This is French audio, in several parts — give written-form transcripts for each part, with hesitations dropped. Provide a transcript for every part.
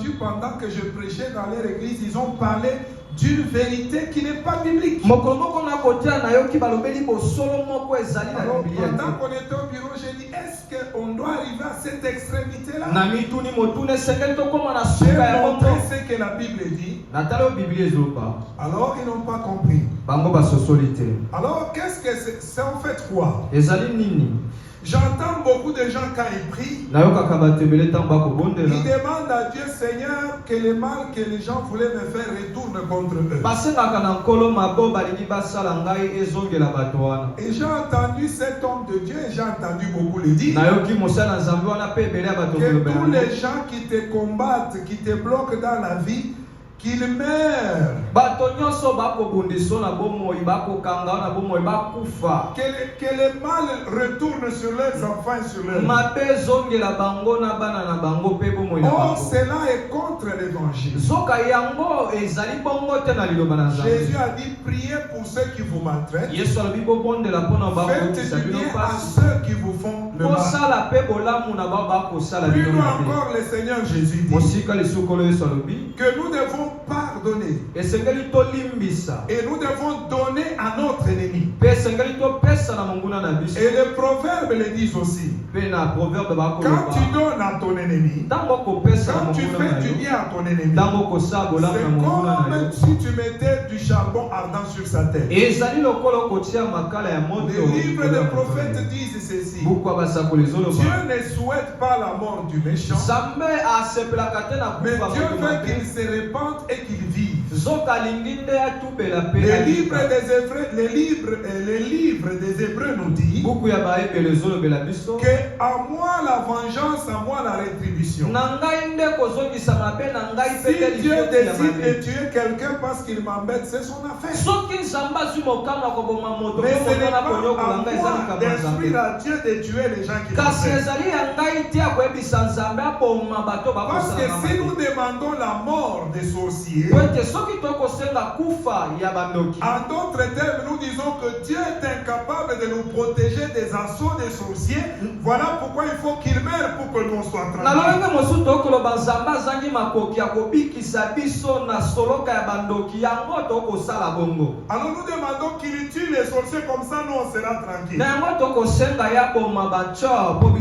entendu pendant que je prêchais dans leur église, ils ont parlé d'une vérité qui n'est pas biblique. Alors, pendant qu'on était au bureau, j'ai dit, est-ce qu'on doit arriver à cette extrémité-là? J'ai montré ce que la Bible dit. Alors, ils n'ont pas compris. Alors, qu'est-ce que c'est en fait quoi? J'entends beaucoup de gens quand ils prient, ils demandent à Dieu, Seigneur, que le mal que les gens voulaient me faire retourne contre eux. Et j'ai entendu cet homme de Dieu, et j'ai entendu beaucoup le dire, que tous les gens qui te combattent, qui te bloquent dans la vie, qu'ils meurent. Que le mal retourne sur leurs enfants et sur leurs vies. Oh, cela est contre l'évangile. Jésus a dit, priez pour ceux qui vous maltraitent. Faites du bien à ceux qui vous font le mal. Plus encore, le Seigneur Jésus dit que nous devons pardonner. Et nous devons donner à notre ennemi. Et les proverbes le disent aussi. Quand tu donnes à ton ennemi, quand tu fais du bien à ton ennemi, c'est comme si tu mettais du charbon ardent sur sa tête. Les livres des prophètes disent ceci. Dieu ne souhaite pas la mort du méchant, mais Dieu veut qu'il se répande et qu'il vive. Les livres des Hébreux nous disent que à moi la vengeance, à moi la rétribution. Si Dieu décide de tuer quelqu'un parce qu'il m'embête, c'est son affaire. Mais ce n'est pas à moi d'instruire à Dieu de tuer les gens qui m'embêtent. Parce que si nous demandons la mort des sorciers, en d'autres termes, nous disons que Dieu est incapable de nous protéger des assauts des sorciers. Voilà pourquoi il faut qu'il meure pour que l'on soit tranquille. Alors nous demandons qu'il tue les sorciers, comme ça nous on sera tranquille. Alors comme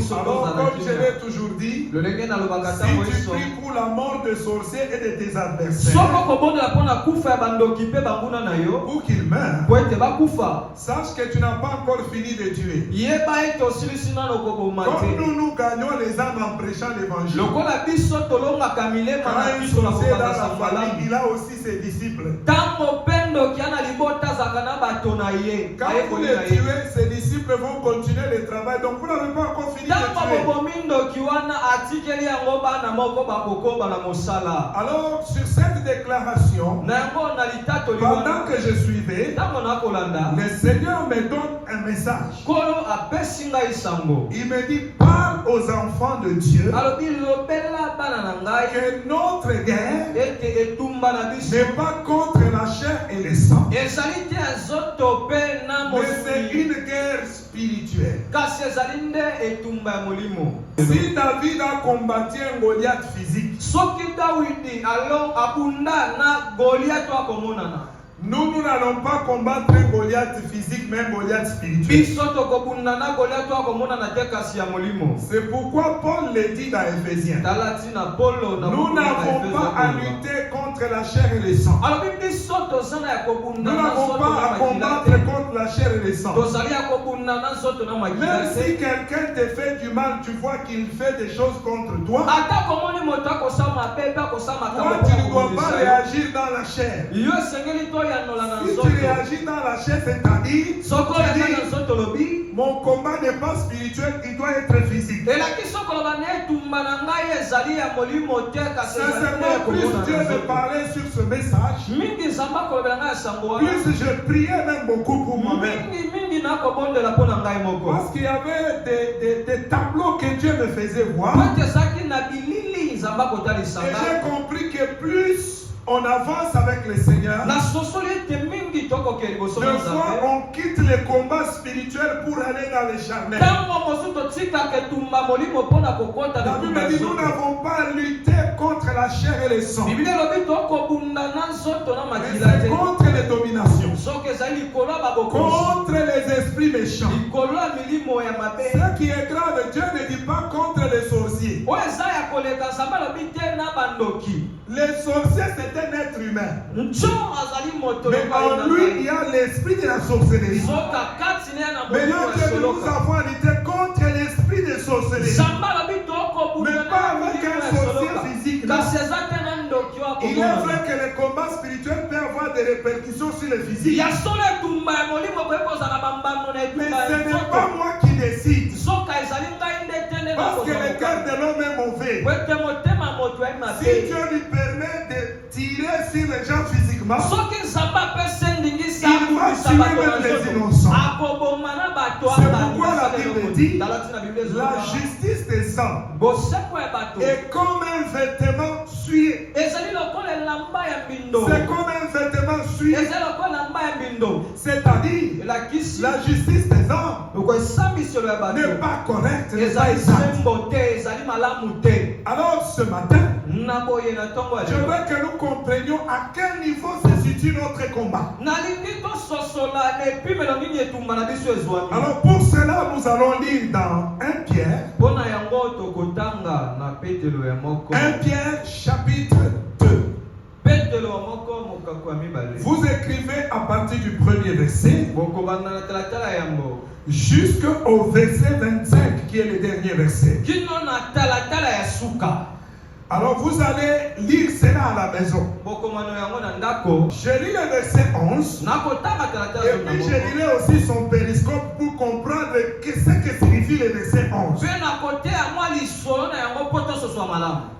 je l'ai toujours dit, si tu pries pour la mort des sorciers et de tes adversaires, pour qu'ils meurent, sache que tu n'as pas encore fini de tuer. Comme nous gagnons les âmes en prêchant l'évangile, quand un sorcier dans la famille, il a aussi ses disciples. Quand vous les tuez, ses disciples vont continuer le travail. Donc vous n'avez pas encore fini de tuer. Alors sur cette déclaration, pendant que je suivais, le Seigneur me donne un message. Il me dit, parle aux enfants de Dieu que notre guerre n'est pas contre la chair et le sang, mais c'est une guerre spirituelle. Si David a combattu un Goliath physique, nous n'allons pas combattre un Goliath physique, mais un Goliath spirituel. C'est pourquoi Paul le dit dans Éphésiens. Nous n'avons pas à lutter contre la chair et le sang. Nous n'avons pas à combattre contre la chair et le sang. Même si quelqu'un te fait du mal, tu vois qu'il fait des choses contre toi, toi tu ne dois pas réagir dans la chair. Si tu réagis dans la chair, c'est-à-dire, mon combat n'est pas spirituel, il doit être physique. Sincèrement, plus Dieu me parlait sur ce message, plus je priais même beaucoup pour moi-même. Parce qu'il y avait des tableaux que Dieu me faisait voir. Et j'ai compris que plus on avance avec le Seigneur, fois, on quitte les combats spirituels pour aller dans les charnels. La Bible dit nous n'avons pas lutté contre la chair et le sang. C'est contre les dominations, contre les esprits méchants. Ce qui est grave, Dieu ne dit pas contre les sorciers. Les sorciers, c'est un être humain. Mais en lui, il y a l'esprit de la sorcellerie. Maintenant que nous avons lutté contre l'esprit de sorcellerie, mais pas avec un sorcier physique. Non. Il est vrai que le combat spirituel peut avoir des répercussions sur le physique. Mais ce n'est pas moi qui décide. Parce que le cœur de l'homme est mauvais. Si Dieu lui permet de tirer sur les gens physiquement, il va tuer même les innocents. C'est pourquoi la Bible dit la justice des sangs est comme un vêtement souillé. C'est comme un vêtement souillé. C'est-à-dire la justice des hommes n'est pas correcte, n'est pas exacte. Alors ce matin, je veux que nous comprenions à quel niveau se situe notre combat. Alors pour cela, nous allons lire dans 1 Pierre. 1 Pierre chapitre 2. Vous écrivez à partir du premier verset jusqu'au verset 25 qui est le dernier verset. Alors vous allez lire cela à la maison. Je lis le verset 11 et puis je lirai aussi son périscope pour comprendre ce que signifie le verset 11.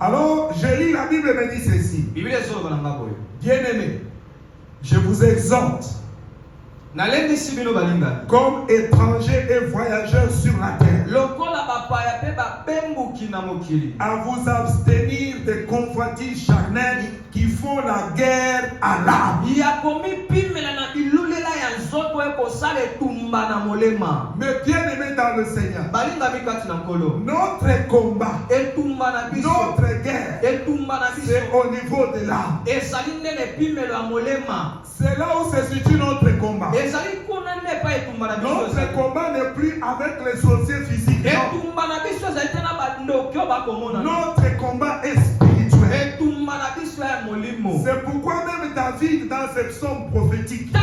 Alors je lis, la Bible me dit ceci. Bien-aimés, je vous exhorte comme étrangers et voyageurs sur la terre à vous abstenir des convoitises charnelles qui font la guerre à l'âme. Mais bien aimés dans le Seigneur, notre combat, notre guerre, c'est au niveau de l'âme. C'est là où se situe notre combat. Notre combat n'est plus avec les sorciers physiques. Notre combat est spirituel. C'est pourquoi même David, dans cette psaume prophétique, il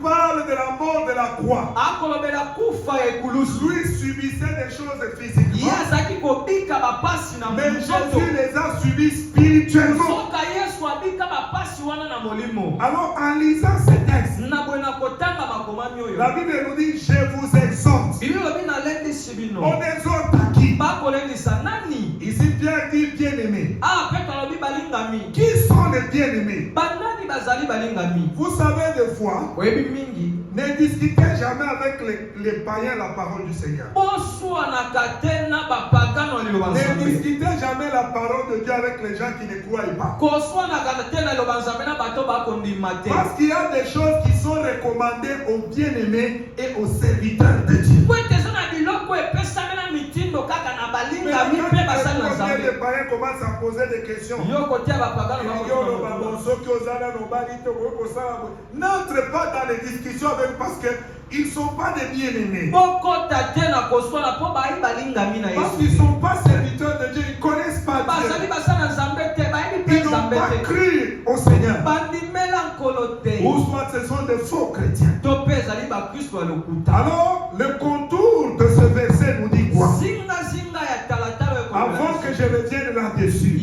parle de la mort de la croix. Lui subissait des choses physiquement, mais Jésus les a subies spirituellement. Alors en lisant ces textes, la Bible nous dit je vous exhorte. On exhorte à qui? Ici Pierre dit bien-aimés. Qui sont les bien-aimés? Vous savez des fois, ne discutez jamais avec les païens la parole du Seigneur. Ne discutez jamais la parole de Dieu avec les gens qui ne croient pas. Parce qu'il y a des choses qui sont recommandées aux bien-aimés et aux serviteurs de Dieu. Mais quand les païens commencent à poser des questions, n'entre pas dans les discussions avec, parce qu'ils ne sont pas des bien-aimés. Parce qu'ils ne sont pas serviteurs de Dieu, ils ne connaissent pas Dieu. Ils n'ont pas cru au Seigneur. Ou soit ce sont des faux chrétiens. Alors, le contour de ce verset nous dit quoi? Avant que je revienne là-dessus.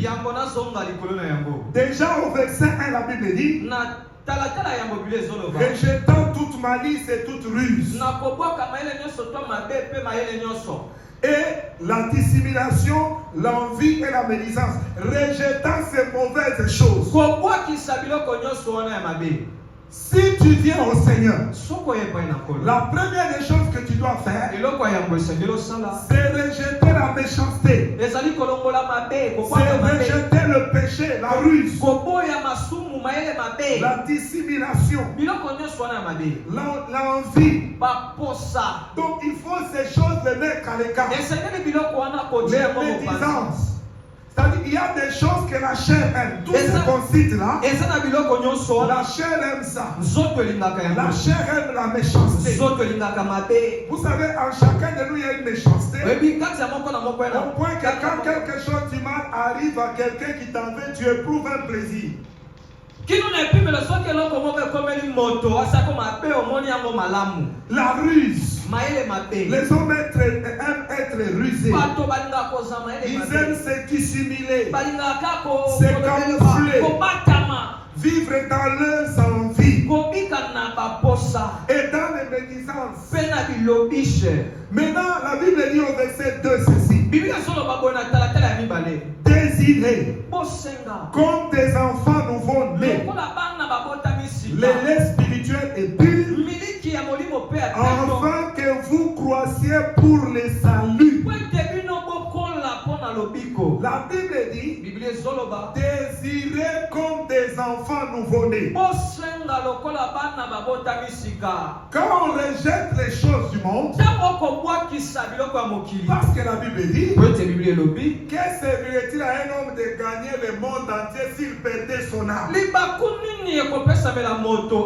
Déjà au verset 1, la Bible dit rejetant toute malice et toute ruse et la dissimulation, l'envie et la médisance, rejetant ces mauvaises choses. Si tu viens au Seigneur, la première des choses que tu dois faire, c'est rejeter la méchanceté, c'est rejeter le péché, la ruse, la dissimulation, l'envie. Donc il faut ces choses les mettre à l'écart. Les médisances. C'est-à-dire qu'il y a des choses que la chair aime. Tout ce qu'on cite là, la chair aime ça. La chair aime la méchanceté. Vous savez, en chacun de nous, il y a une méchanceté. Au point que quand quelque chose du mal arrive à quelqu'un qui t'en veut, tu éprouves un plaisir. La ruse. Les hommes aiment être rusés. Ils aiment se dissimuler, se camoufler, vivre dans leurs envies et dans les médisances. Maintenant, la Bible dit au verset 2 ceci: désirez comme des enfants nouveau-nés les laits spirituels et purs, afin que vous croissiez pour les saluts. La Bible dit désirez comme des enfants nouveau-nés. Quand on rejette les choses du monde, parce que la Bible dit, que servirait-il à un homme de gagner le monde entier s'il perdait son âme?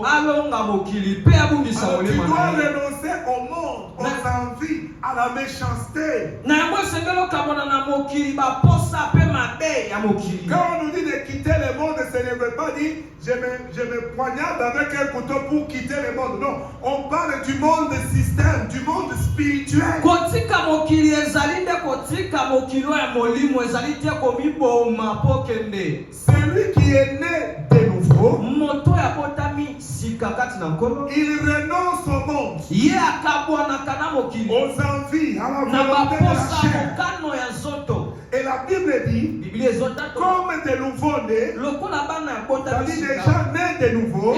Alors, tu dois renoncer au monde, aux envies, à la méchanceté. Quand on nous dit de quitter le monde, ce ne veut pas dire je me poignarde avec un couteau pour quitter le monde. Non, on parle du monde système, du monde spirituel. Celui qui est né de nouveau, il renonce au monde, aux envies, à la volonté de la chair. Et la Bible dit, comme des nouveaux-nés, c'est-à-dire des gens nés de nouveau,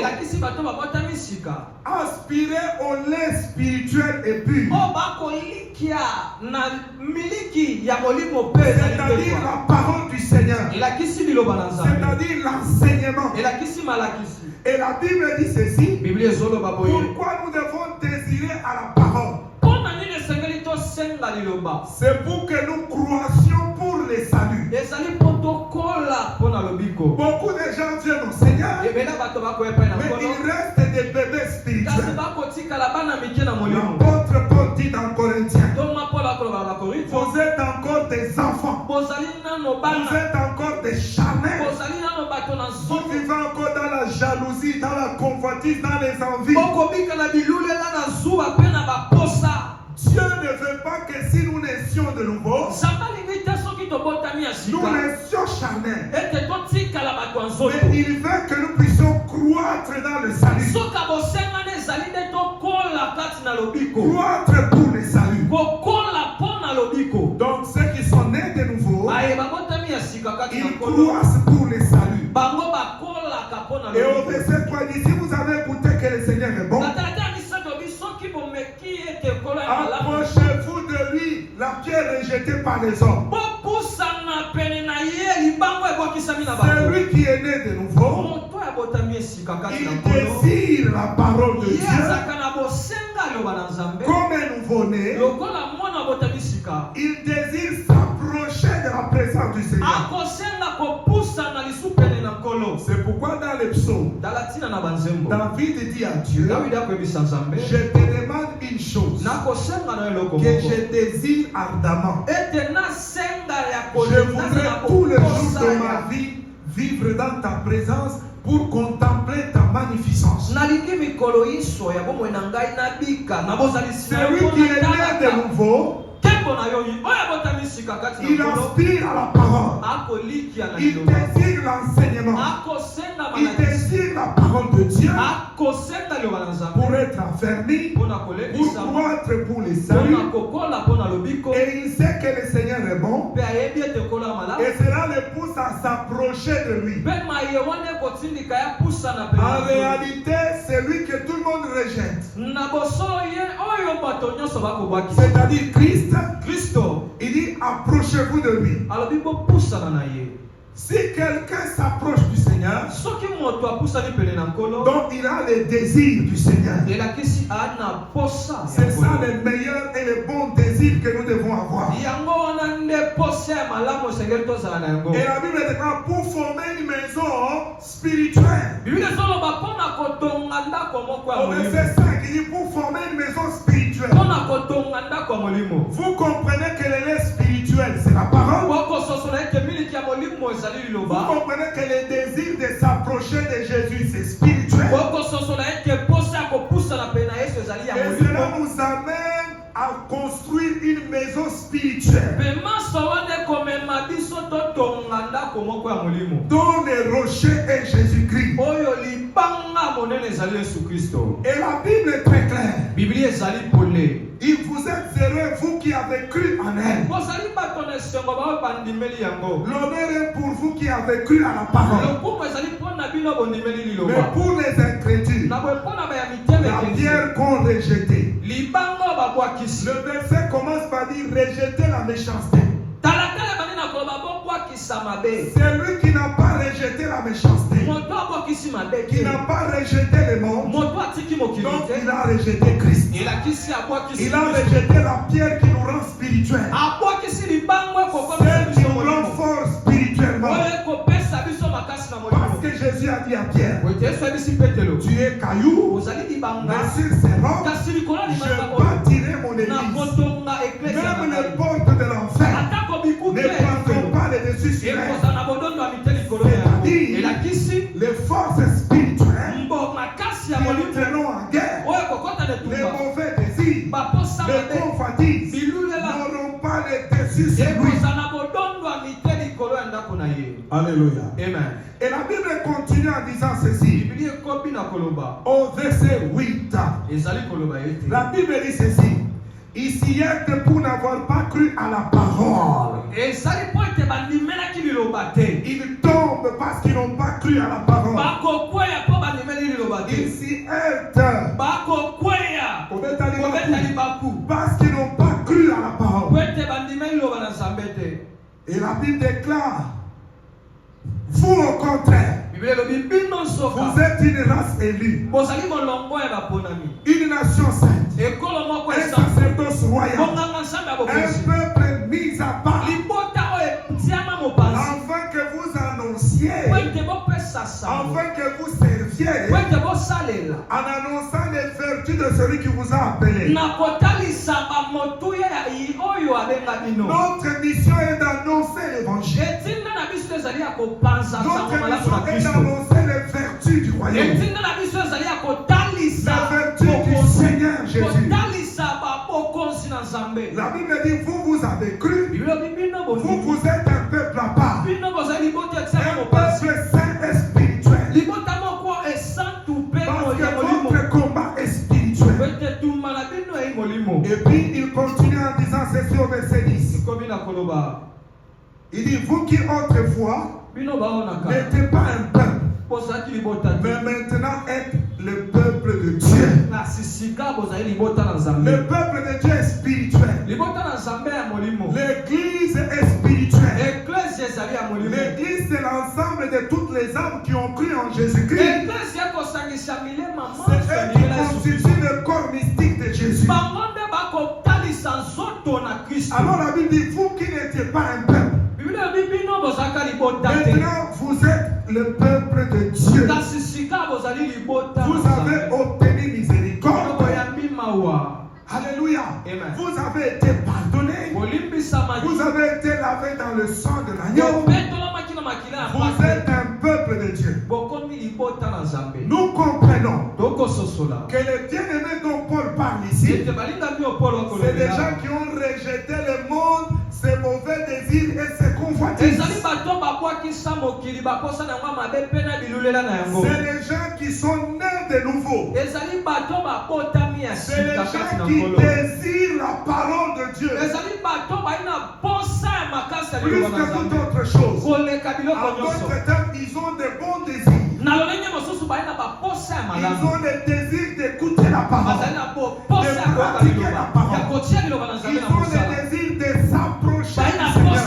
aspirer au lait spirituel et pur. C'est-à-dire la parole du Seigneur. C'est-à-dire l'enseignement. Et la Bible dit ceci: pourquoi nous devons désirer à la parole? C'est pour que nous croissions pour les saluts. Beaucoup de gens viennent au Seigneur, mais il reste des bébés spirituels. L'apôtre Paul dit dans Corinthiens, vous êtes encore des enfants, vous êtes encore des charnels, vous vivez encore dans la jalousie, dans la convoitise, dans les envies. Dieu ne veut pas que si nous naissions de nouveau, nous naissions charnels. Mais il veut que nous puissions croître dans le salut. Croître pour le salut. Donc ceux qui sont nés de nouveau, ils croissent pour le salut. Et au verset 3, il dit, si vous avez écouté que le Seigneur est bon, approchez-vous de lui, la pierre rejetée par les hommes. Celui qui est né de nouveau, il désire la parole de Dieu. Comme un nouveau-né, il désire s'approcher de la présence du Seigneur. C'est pourquoi dans les psaumes, David dit à Dieu, je te demande une chose que je désire ardemment. Je voudrais tous les jours de ma vie vivre dans ta présence pour contempler ta magnificence. Celui qui est né de nouveau, il aspire à la parole. Il désire l'enseignement. Il désire la parole de Dieu pour être affermi, pour croître pour les saluts. Et il sait que le Seigneur est bon. Et cela le pousse à à s'approcher de lui. En réalité, c'est lui que tout le monde rejette. C'est-à-dire Christ, il dit approchez-vous de lui. Si quelqu'un s'approche du Seigneur, donc il a les désirs du Seigneur. C'est ça les meilleurs et les bons désirs que nous devons avoir. Et la Bible déclare pour former une maison spirituelle. Au verset 5, il dit pour former une maison spirituelle. Vous comprenez que l'élément spirituel, c'est la parole. Vous comprenez que le désir de s'approcher de Jésus, c'est spirituel. Et cela nous amène à construire une maison spirituelle dont le rocher est Jésus-Christ. Et la Bible est très claire. Il vous êtes heureux, vous qui avez cru en elle. L'honneur est pour vous qui avez cru à la parole. Mais pour les incrédules, la pierre qu'on rejetait. Le verset commence par dire rejeter la méchanceté. C'est lui qui n'a pas rejeté la méchanceté, qui n'a pas rejeté le monde, donc il a rejeté Christ. Il a rejeté la pierre qui nous rend spirituels, celle qui nous rend fort spirituellement. Parce que Jésus a dit à Pierre, tu es caillou, mais sur ces rocs, je bâtirai mon église. Même les portes de l'enfer ne prendront pas les dessus sur elle. C'est-à-dire les forces spirituelles qui entreront en guerre, les mauvais désirs, les convoitises n'auront pas les dessus sur lui. Alléluia. Amen. Et la Bible continue en disant ceci. Au verset 8, la Bible dit ceci. Ici est pour n'avoir pas cru à la parole. Ils tombent parce qu'ils n'ont pas cru à la parole. Ici est parce qu'ils n'ont pas cru à la parole. Et la Bible déclare, vous au contraire, vous êtes une race élue, une nation sainte, un sacerdoce royal, un peuple mis à part, afin que vous annonciez, afin que vous serviez, en annonçant les vertus de celui qui vous a appelé. Notre mission est d'annoncer l'évangile. Notre mission est d'annoncer les vertus du royaume, les vertus du Seigneur Jésus. La Bible dit, vous avez cru, vous êtes un peuple à part, un peuple saint et spirituel, parce que votre combat est spirituel. Et puis il continue en disant ceci au verset 10. Il dit, vous qui autrefois n'étiez pas un peuple, mais maintenant êtes le peuple de Dieu. Le peuple de Dieu est spirituel. L'église est spirituelle. L'église, c'est l'ensemble de toutes les âmes qui ont cru en Jésus-Christ. C'est eux qui constituent le corps mystique de Jésus. Alors la Bible dit, vous qui n'étiez pas un peuple, maintenant vous êtes le peuple de Dieu. Vous avez obtenu miséricorde. Alléluia. Amen. Vous avez été pardonné. Vous avez été lavé dans le sang de l'agneau. Vous êtes un peuple de Dieu. Nous comprenons que les bien-aimés dont Paul parle ici, c'est des gens qui ont rejeté le monde, ses mauvais désirs et ses convoitises. C'est les gens qui sont nés de nouveau. C'est les gens qui désirent la parole de Dieu. Plus que toute autre chose. En d'autres termes, ils ont de bons désirs. Ils ont le désir d'écouter la parole, de pratiquer la parole. Ils ont le désir de s'approcher du Seigneur.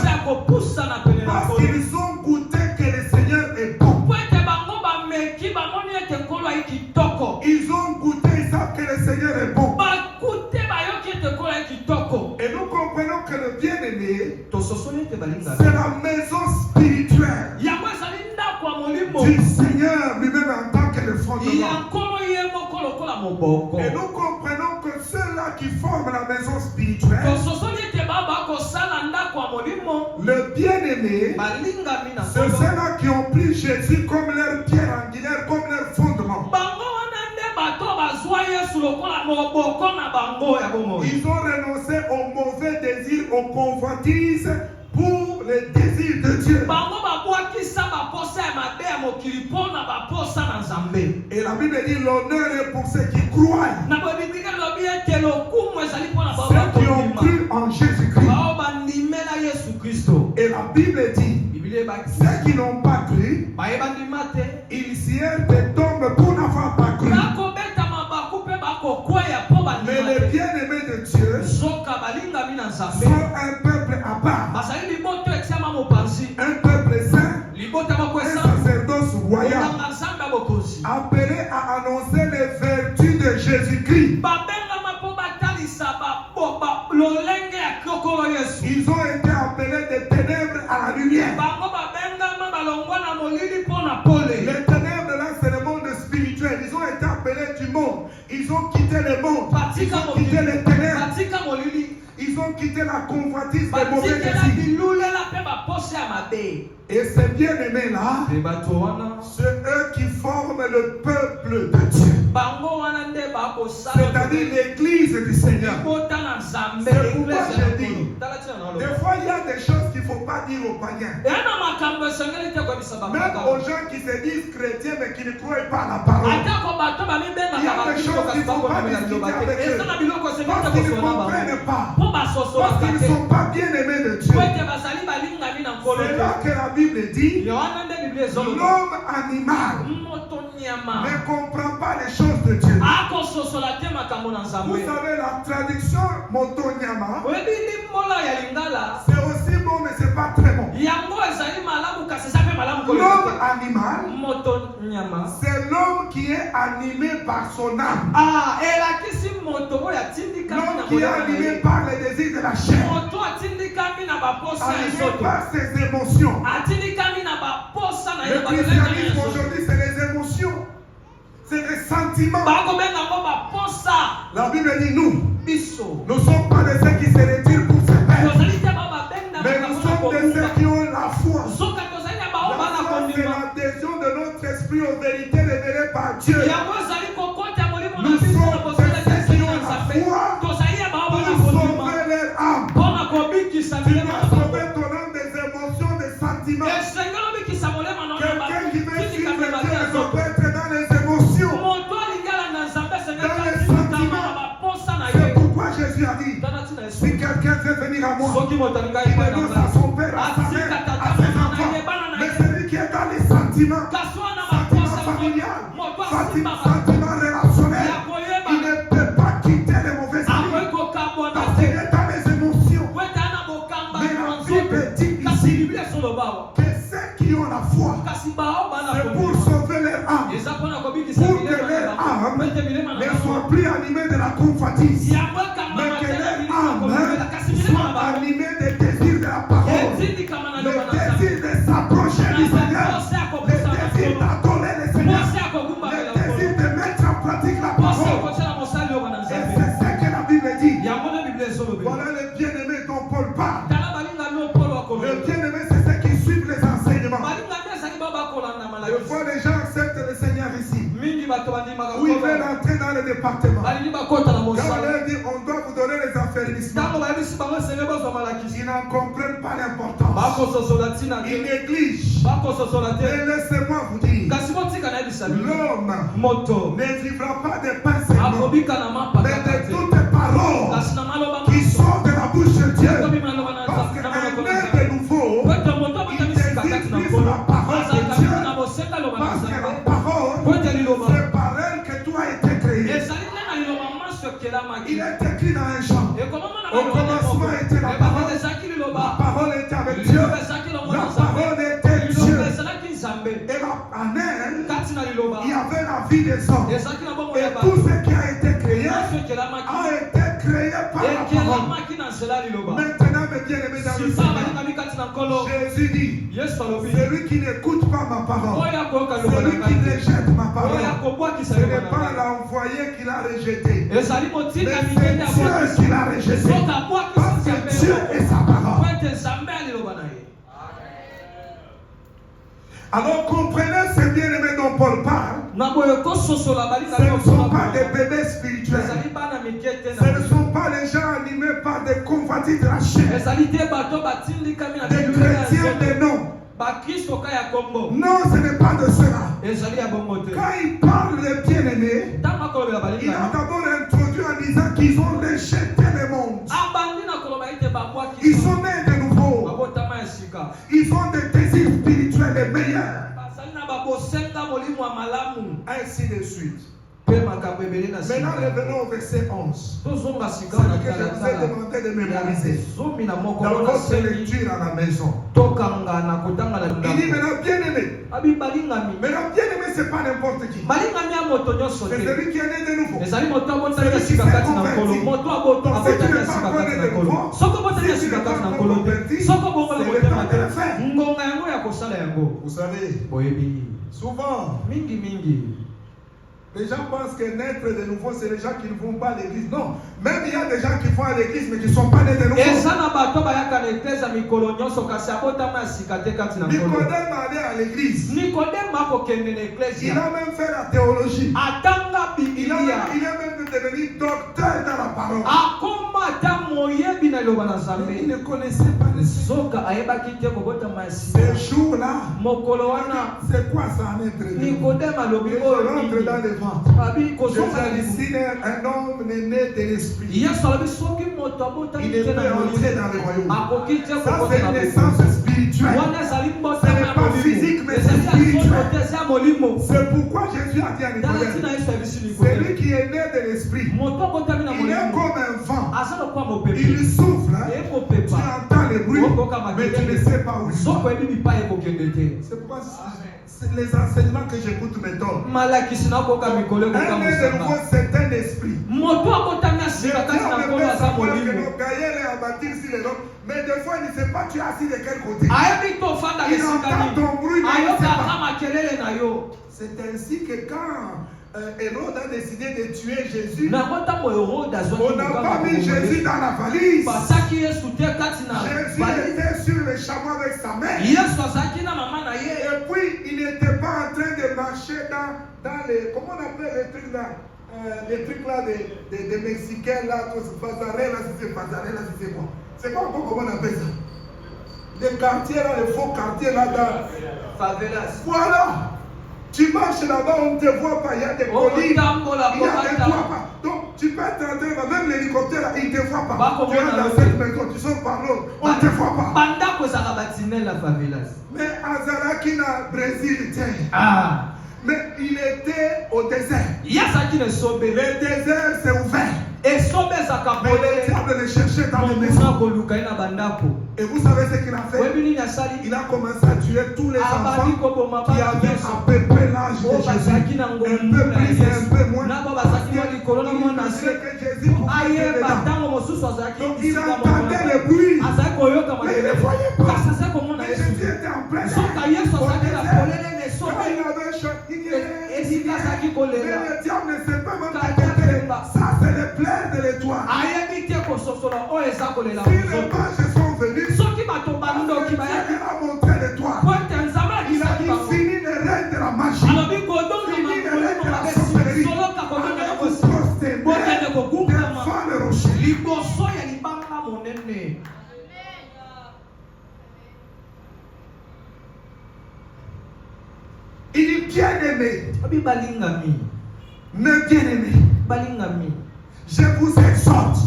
Parce qu'ils ont goûté que le Seigneur est bon. Ils ont goûté, ils savent que le Seigneur est bon. Et nous comprenons que le bien-aimé, c'est la maison spirituelle du Seigneur lui-même en tant que le fondement. Et nous comprenons que ceux-là qui forment la maison spirituelle, le bien-aimé, c'est ceux-là qui ont pris Jésus comme leur pierre angulaire, comme leur fondement. Ils ont renoncé aux mauvais désirs, aux convoitises pour les désirs de Dieu. Et la Bible dit l'honneur est pour ceux qui croient. Ceux qui ont cru en Jésus-Christ. Et la Bible dit ceux qui n'ont pas cru, ils sièrent des tombes pour n'avoir pas cru. Mais les bien-aimés de Dieu sont un peuple à part, un peuple saint, un sacerdoce royal, appelé à annoncer les vertus de Jésus-Christ. Ils ont été appelés des ténèbres à la lumière. Les ténèbres là, c'est le monde spirituel. Ils ont été appelés du monde. Ils ont quitté le monde. Ils ont quitté les ténèbres. Ils ont quitté la convoitise des mauvais désirs. Et ces bien-aimés-là, c'est eux qui forment le peuple de Dieu. C'est-à-dire l'église du Seigneur. C'est pourquoi je dis, des fois il y a des choses qu'il ne faut pas dire aux païens. Même aux gens qui se disent chrétiens mais qui ne croient pas à la parole. Il y a des choses qu'il ne faut pas discuter avec eux. Parce qu'ils ne comprennent pas. Parce qu'ils ne sont pas bien aimés de Dieu. C'est là que la Bible dit l'homme animal ne comprend pas les choses de Dieu. Vous savez, la traduction motonyama, c'est aussi bon, mais c'est pas très bon. L'homme animal, c'est l'homme qui est animé par son âme. L'homme qui est animé par les désirs de la chair, animé par ses émotions. Le christianisme aujourd'hui, c'est les émotions, c'est les sentiments. La Bible dit nous ne sommes pas de ceux qui se retirent pour se perdre, mais nous sommes de ceux qui ont la foi. La foi, c'est l'adhésion de notre esprit aux vérités révélées par Dieu. Nous sommes de ceux qui ont la foi pour sauver leur âme. Tu dois sauver ton âme des émotions, des sentiments. Quelqu'un qui veut suivre Dieu ne doit pas être dans les émotions, dans les sentiments. C'est pourquoi Jésus a dit, si quelqu'un veut venir à moi, il renonce à son père, à sa mère, à ses enfants. Mais celui qui est dans les sentiments, sentiments familiales, sentiments relationnels, il ne peut pas quitter les mauvais amis parce qu'il est dans les émotions. Mais la Bible dit ici que ceux qui ont la foi, c'est pour sauver leur âme, pour que leur âme ne soit plus animée de la convoitise, mais que leur âme soit animée des désirs de la parole, le désir de s'approcher du Seigneur, le désir d'adorer le Seigneur, le désir de mettre en pratique la parole. Et c'est ce que la Bible dit. Voilà le bien-aimé dont Paul parle. Le bien-aimé, c'est ceux qui suivent les enseignements. Des fois, les gens acceptent le Seigneur ici, où ils veulent entrer dans le département. Quand on leur dit on doit vous donner les affermissements, ils n'en comprennent pas l'importance. il néglige. Et laissez-moi vous dire, l'homme ne vivra pas de pain seulement, mais de toutes paroles qui sortent de la bouche de Dieu. Parce qu'un être nouveau, il désire la parole de Dieu. Parce que la parole, c'est par elle que tout a été créé. Il est écrit dans un chant. Au commencement était la parole. La parole était avec Dieu. La parole était Dieu. Et en elle, il y avait la vie des hommes. Et tout ce qui a été créé par la parole. Maintenant, mes bien-aimés dans le Seigneur, Jésus dit, celui qui n'écoute pas ma parole, celui qui rejette ma parole, ce n'est pas l'envoyé qui l'a rejeté, mais c'est Dieu qui l'a rejeté. Parce que Dieu est sa parole. Alors comprenez ce bien-aimé dont Paul parle. Ce ne sont pas des bébés spirituels. Ce ne sont pas les gens animés par des convoitises de la chair. Des chrétiens de nom. Non, ce n'est pas de cela. Quand il parle des bien-aimés, il a d'abord introduit en disant qu'ils ont rejeté le monde. Ils sont nés de nouveau. Ils ont des désirs spirituels les meilleurs. Ainsi de suite. Maintenant, revenons au verset 11. C'est ce que je vous ai demandé de mémoriser. Dans votre lecture à la maison. Il dit maintenant bien-aimé. Maintenant bien-aimé, ce n'est pas n'importe qui. C'est celui qui est né de nouveau. Celui qui s'est converti. Donc si tu n'es pas encore né de nouveau, si tu n'es pas encore converti, c'est le temps de le faire. Vous savez, souvent, les gens pensent que naître de nouveau, c'est les gens qui ne vont pas à l'église. Non, même il y a des gens qui vont à l'église mais qui ne sont pas nés de nouveau. Nicodème allait à l'église. Il a même fait la théologie. Il a même devenu docteur dans la parole. Mais il ne connaissait pas le Seigneur. Ces jours-là, c'est quoi ça en être de nouveau? Je rentre dans le ventre. Je suis un homme né de l'esprit. Il est peut entrer dans le royaume. Ça, c'est une naissance spirituelle. Ce n'est pas physique, mais c'est spirituel. C'est pourquoi Jésus a dit à Nicodème, celui qui est né de l'esprit, il est comme un vent. Il souffle, tu entends le bruit, mais tu ne sais pas où il va. C'est pourquoi les enseignements que j'écoute me donnent. Un né de nouveau, c'est un esprit. Mais des fois, il ne sait pas tu es assis de quel côté. Il entend ton bruit, mais il ne sait pas. C'est ainsi que quand Hérode a décidé de tuer Jésus, on n'a pas mis Jésus dans la valise. Jésus était sur le chameau avec sa mère. Et puis, il n'était pas en train de marcher dans les... Comment on appelle les trucs là? Les trucs là des Mexicains là, pasarela, si c'est pasarela, si c'est quoi? C'est quoi encore comment on appelle ça? Des quartiers là, les faux quartiers là dans favelas. Voilà! Tu marches là-bas, on ne te voit pas, il y a des collines, il y a des toits pas. Donc tu peux être en train, même l'hélicoptère là, il ne te voit pas. Tu es dans cette maison, tu sors par l'autre, on ne te voit pas. Mais Azaraki na Brésil, mais il était au désert. Le désert s'est ouvert. Mais le diable le cherchait dans les maisons. Et vous savez ce qu'il a fait? Il a commencé à tuer tous les enfants qui avaient à peu près l'âge de Jésus. Un peu plus et un peu moins. Il disait que Jésus pouvait dedans. Donc il entendait le bruit, mais il ne voyait pas. Mais Jésus était en plein air. Quand il avait choqué, mais le diable ne sait pas même que ça c'est le plein de l'étoile. Si les mages sont venus, Dieu a montré l'étoile. Il a dit fini le règne de la magie, fini le règne de la sorcellerie. Allez vous prosterner devant le rocher. bien-aimés, mes bien-aimés, je vous exhorte,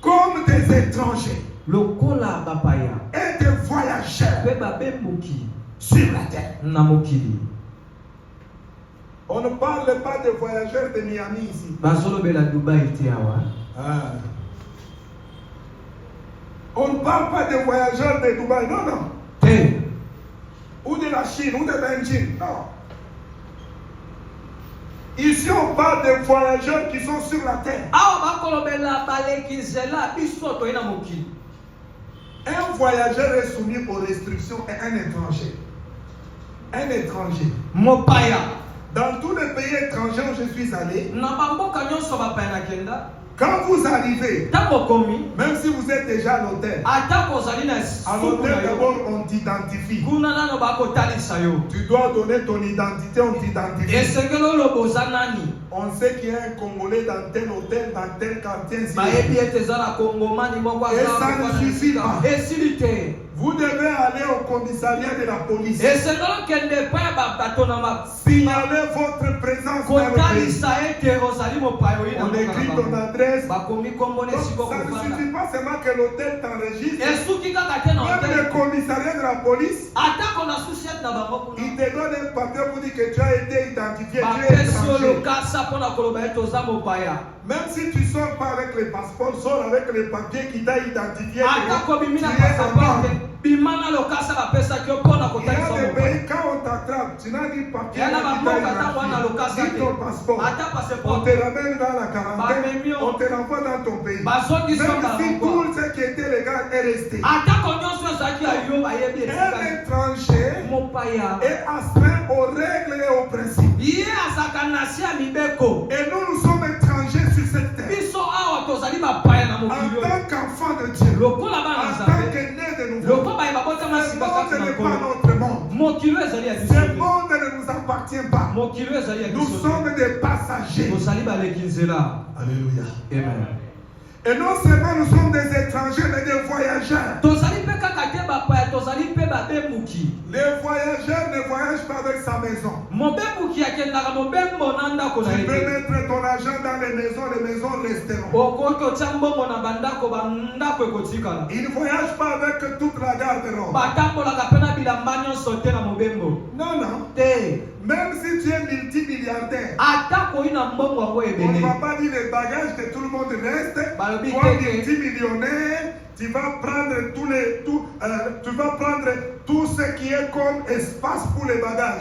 comme des étrangers et des voyageurs sur la terre. On ne parle pas de voyageurs de Miami ici. On ne parle pas de voyageurs de Dubaï, non, non. Ou de la Chine, ou de Beijing, non. Ici, on parle de voyageurs qui sont sur la terre. Un voyageur est soumis aux restrictions et un étranger. Un étranger. Dans tous les pays étrangers où je suis allé, quand vous arrivez, même si vous êtes déjà à l'hôtel, d'abord on t'identifie. Tu dois donner ton identité, on t'identifie. On sait qu'il y a un Congolais dans tel hôtel, dans tel quartier. Et ça ne suffit pas. Vous devez aller au commissariat de la police. Signaler votre présence dans le pays. On écrit ton adresse. Donc, ça ne suffit pas seulement que l'hôtel t'enregistre. Même le commissariat de la police, il te donne un papier pour dire que tu as été identifié. Tu es étranger. Même si tu ne sors pas avec le passeport, sors avec le papier qui t'a identifié. Il y a des pays, quand on t'attrape, tu n'as ni papier, ni ton passeport. On te ramène dans la quarantaine, on te renvoie dans ton pays. Même si tout ce qui était légal est resté. Un étranger est astreint aux règles et aux principes. Et nous sommes étrangers sur cette terre. En tant qu'enfant de Dieu, en tant que né de nouveau, ce monde n'est pas notre monde. Ce monde ne nous appartient pas. Nous sommes des passagers. Alléluia. Amen. Et non seulement nous sommes des étrangers, mais des voyageurs. Les voyageurs ne voyagent pas avec sa maison. Tu peux mettre ton argent dans les maisons resteront. Ils ne voyagent pas avec toute la garde-robe. Non, non. Même si tu es multimilliardaire, on ne va pas dire les bagages que tout le monde reste. Toi, multimillionnaire, tu vas prendre tout ce qui est comme espace pour les bagages.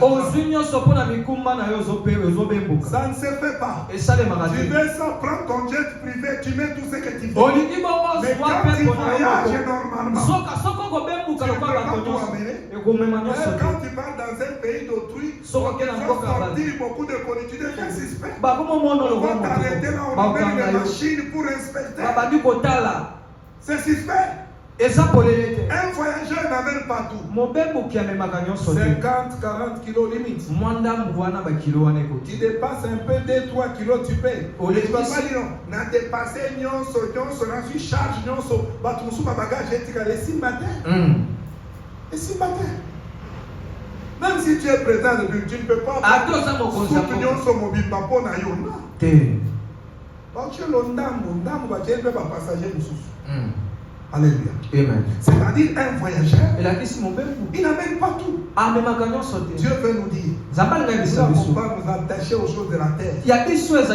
Ça ne se fait pas. Tu descends, prends ton jet privé, tu mets tout ce que tu veux. Mais quand tu voyages normalement, tu ne peux pas tout amener. Quand tu pars dans un pays d'autrui, on te fait sortir beaucoup de politiques de suspect. On va t'arrêter là, on met les machines pour inspecter. C'est suspect. Un voyageur n'amène pas tout. 50, 40 kilos limite. Tu dépasses un peu 2-3 kilos, tu payes. Tu ne vas pas dire, on a dépassé nyonso, on a fait charge nyonso. Tu me soumets bagage, tu as laissé matin. Et si matin. Même si tu es présent, tu ne peux pas soutenir nyonso mobile, pas pour na yo. Donc tu es le ndambo, tu es un passager. Alléluia. Amen. C'est-à-dire un voyageur, il n'amène pas tout. Dieu veut nous dire, nous n'avons pas nous attacher aux choses de la terre.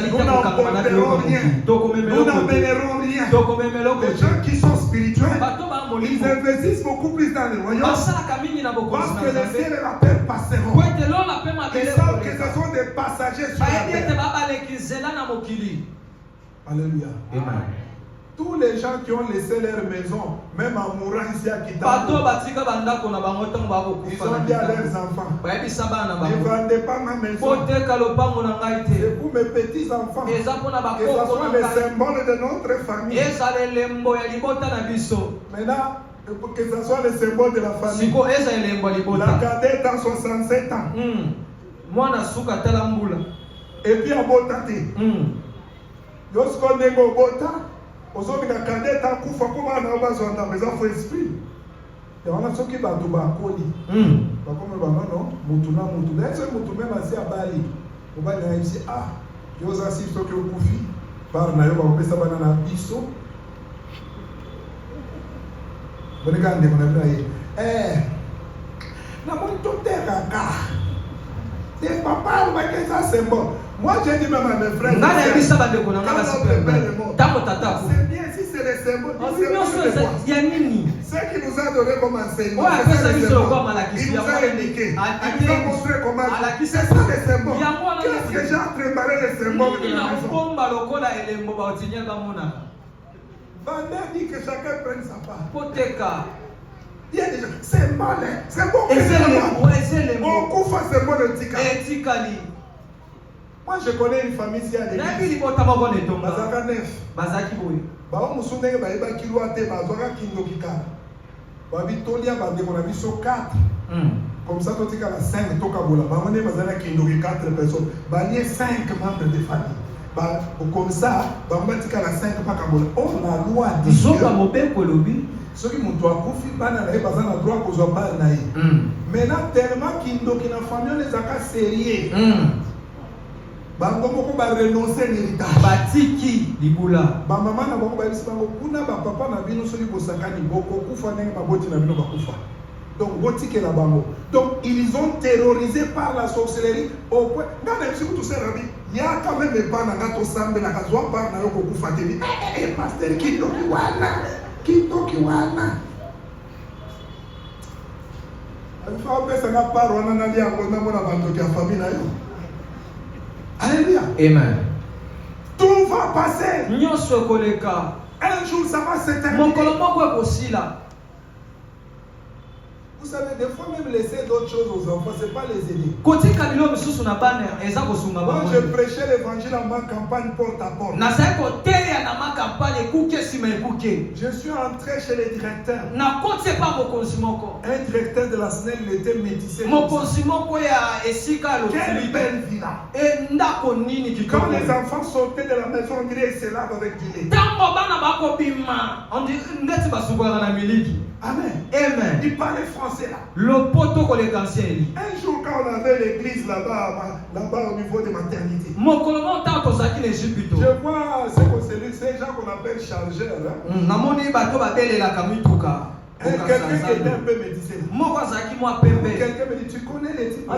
Nous n'emporterons rien. Nous n'amènerons rien. Les gens qui sont spirituels, ils investissent beaucoup plus dans le royaume. Parce que le ciel et la terre passeront. Ils savent que ce sont des passagers sur la terre. Alléluia. Amen. Tous les gens qui ont laissé leur maison, même en mourant ici à Kitabo, ils ont dit à leurs enfants, ne vendez pas ma maison. C'est pour mes petits enfants. Que ce soit le symbole de notre famille. Maintenant, que ce soit le symbole de la famille. La cadette a 67 ans. Et puis à Botate. Lorsqu'on est au Bota, aux hommes qui ont cadette à Koufa, comment on a besoin d'un esprit. on a soki bato bakoli bakome bango non mutu na mutu d'ailleurs ce mutu même asi abali obali na ici ah yoza si soki okufi par na yo bakopesa bana na biso boneka ndeko na bino ye na moni toteraka te papa obaki ça c'est bon. Moi j'ai dit même à mes frères c'est bien si c'est les symboles ce qui nous a donné comme enseignement il nous a indiqué il nous a montré comment c'est ça les symboles. Qu'est-ce que j'ai préparé les symboles de la maison? Banda dit que chacun prenne sa part. Il y a des gens, c'est bon, c'est bon. On coupe c'est bon le tika. Moi je connais une famille ici à l'église. Bazaka neuf. Bazaki boy. Ba o musundenge ba eba kilwa te ba zoka kindo kika. Ba bitolia ba de mon ami so 4. Comme ça toi tika la 5 toka bola. Ba mone bazana kindo ki 4 personnes. Ba lié 5 membres de famille. Ba comme ça ba mbatika la 5 pa ka bola. Oh la loi dit. Zoka mobe kolobi. Soki mutu akufi bana na ye bazana droit kozwa bal na ye. Maintenant tellement kindo ki na famille les aka sérieux. Bango moko ba renoncer l'héritage batiki libula ba mama na bango ba yebisi bango kuna ba papa na bino soki bosakani boko kufa ndenge baboti na bino bakufa donc botike la bango donc ils ont terrorisé par la sorcellerie au point ngana yebisi kutu se rabi ya quand même pas na ngato sambe na kazwa par na yoko kufa teli pasteur kito kiwana alfa pesa na par wana na lia ngona mona bantu ya famille na yo. Alléluia. Amen. Tout va passer. Un jour ça va se terminer. Vous savez, des fois même laisser d'autres choses aux enfants, c'est pas les aider. Moi je prêchais l'évangile en ma campagne porte à porte. Je suis entré chez les directeurs. Un directeur de la SNEL, il était métissé. Quelle belle villa. Quand les enfants sortaient de la maison, on dirait c'est là avec du lait. Amen. Amen. Il parlait français là. Le poto que les un jour quand on avait l'église là-bas au niveau de maternité. Je vois ces gens qu'on appelle chargeurs. Quelqu'un qui était un peu médecin. Quelqu'un me dit tu connais les types.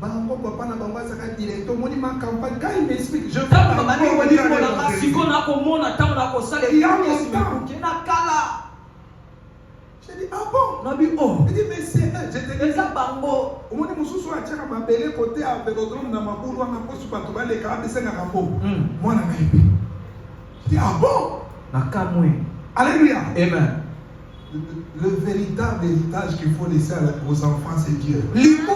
Bango papa na bango saka direct au moni ma campagne quand il m'explique je vais j'ai dit ah bon nabi oh il dit mais c'est j'étais déjà bango au moni mususu a tchaka ma belle côté à vélodrome na mabulu na posu pato ba le ka bese na kambo moi na kaipi je dis ah bon na kamwe alléluia amen. Le véritable héritage qu'il faut laisser aux enfants, c'est Dieu. David n'a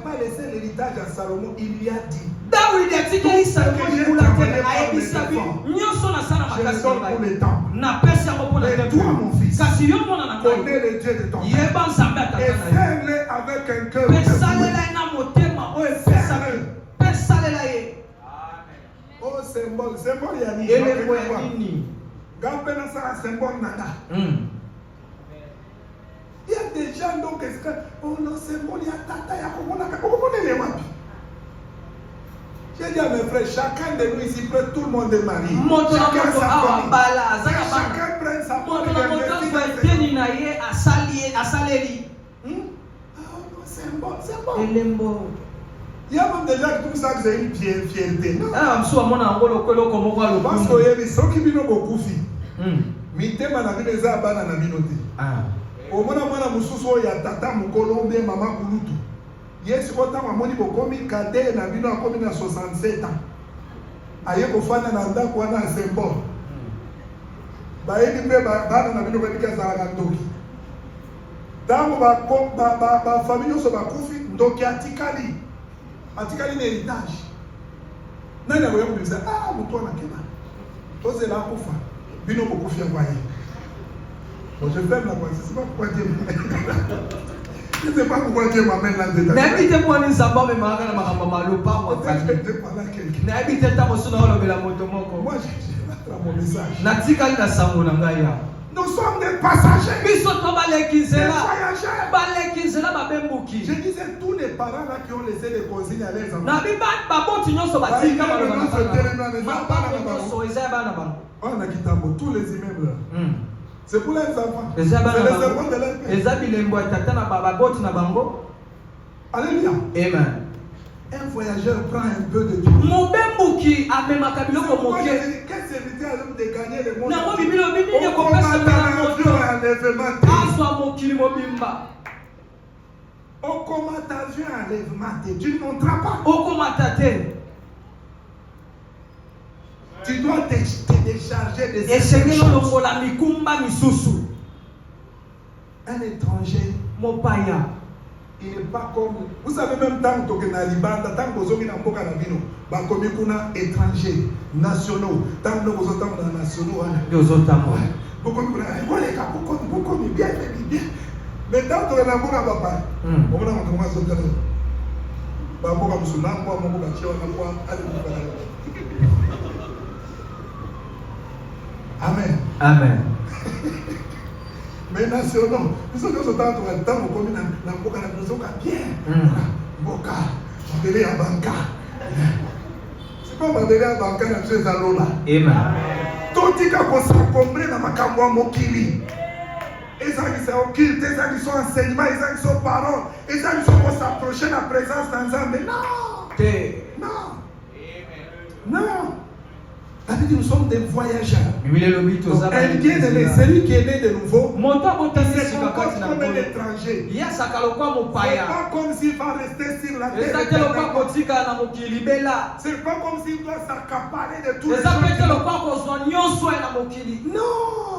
pas laissé l'héritage à Salomon, il lui a dit. Je sors pour le temple. Mais toi, mon fils, connais le Dieu de ton père. Et fais-le avec un cœur. Oh, symbole, Yannick. Gambena ça symbole nana. Il y a des gens donc est-ce que oh non symbole ya tata ya komona les wapi. J'ai dit à mes frères chacun de nous ici près tout le monde est marié. Chacun sa famille. Chacun prend sa part de symbole. Il y a même des gens qui trouvent ça que c'est une fierté. Non. Parce que ceux qui vivent beaucoup fi. Mitema na bino eza bana na bino te. Omona mwana mususu ya tata mukolo mbe mama kulutu. Yesu kota mamoni bokomi kade na bino akomi na 67 ans. Aye kofana na ndako wana symbole. Bayebi mbe bana na bino babika za ndoki. Tango ba famille so bakufi ndoki atikali na héritage. Nani akoya kubiza ah mutu na kena. Ose la kufa. Bino beaucoup fier voyer. Bon, je ferme la voix, c'est pas pourquoi Dieu. Je ne sais pas pourquoi Dieu m'amène là-dedans. N'habitez pas les sabats, mais ma mère m'a mal pas moi. Peut-être que je parle à quelqu'un. N'habitez pas mon sonore le la moto moko. Moi, je vais mon message. Natika na sango na ngaya. Nous sommes des passagers. Des voyageurs. Je disais tous les parents là qui ont laissé les consignes à leurs enfants. On a quitté tous les immeubles là. C'est pour les enfants. C'est les enfants de leur père. Alléluia. Amen. Un voyageur prend un peu de tout. Quel serviteur a de gagner le monde? Au commentateur enlèvement, tu ne monteras pas. Tu dois te décharger de ces choses. Un étranger, il n'est pas comme. Vous savez, même tant que vous avez étrangers, nationaux, tant que vous avez nationaux, bien. Mais tant que vous avez papa, vous Amen. Amen. Mais nationaux, nous sommes dans le temps où nous avons bien. Boka, Mandele à Banca. C'est pas Mandele à Banca, c'est Zalola. Amen. Tout dit qu'on s'encombre dans ma cambo mokili. Et ça qui sont occultes, et ça qui sont enseignements, et ça qui sont paroles, et ça qui sont pour s'approcher de la présence d'un mais non. Non. Nous sommes des voyageurs. Un bien-aimé, celui qui est né de nouveau, c'est se comporte comme un étranger. C'est pas comme s'il va rester sur la terre. C'est pas comme s'il doit s'accaparer de tout. Non.